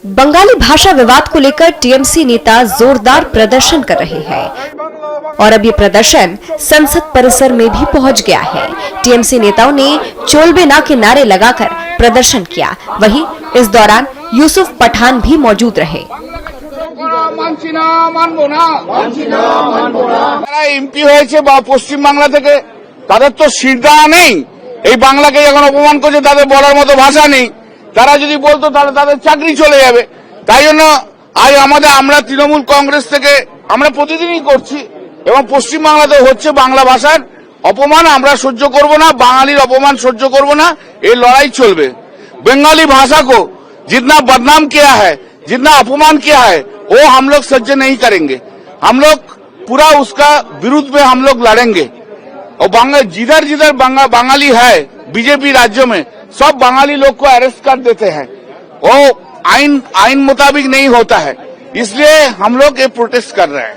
बंगाली भाषा विवाद को लेकर टीएमसी नेता जोरदार प्रदर्शन कर रहे हैं और अब ये प्रदर्शन संसद परिसर में भी पहुंच गया है। टीएमसी नेताओं ने चोलबे ना के नारे लगाकर प्रदर्शन किया। वहीं इस दौरान यूसुफ पठान भी मौजूद रहे। এমপি হয়েছে বা পশ্চিম বাংলা থেকে, তাদের তো সিরদাওয়া নেই। এই বাংলাকে যখন অপমান করছে তাদের বলার মতো ভাষা নেই। তারা যদি বলতো তাহলে তাদের চাকরি চলে যাবে। তাই জন্য আজ আমরা তৃণমূল কংগ্রেস থেকে আমরা প্রতিদিনই করছি এবং পশ্চিম বাংলাতে হচ্ছে বাংলা ভাষার অপমান আমরা সহ্য করব না, বাঙালির অপমান সহ্য করব না। এই লড়াই চলবে। बंगाली भाषा को जितना बदनाम किया है, जितना अपमान किया है, वो हम लोग सह्य नहीं करेंगे। हम लोग पूरा उसका विरुद्ध में हम लोग लड़ेंगे और जिधर जिधर बंगाली है बीजेपी राज्यों में सब बंगाली लोग को अरेस्ट कर देते हैं। वो आइन मुताबिक नहीं होता है, इसलिए हम लोग ये प्रोटेस्ट कर रहे हैं।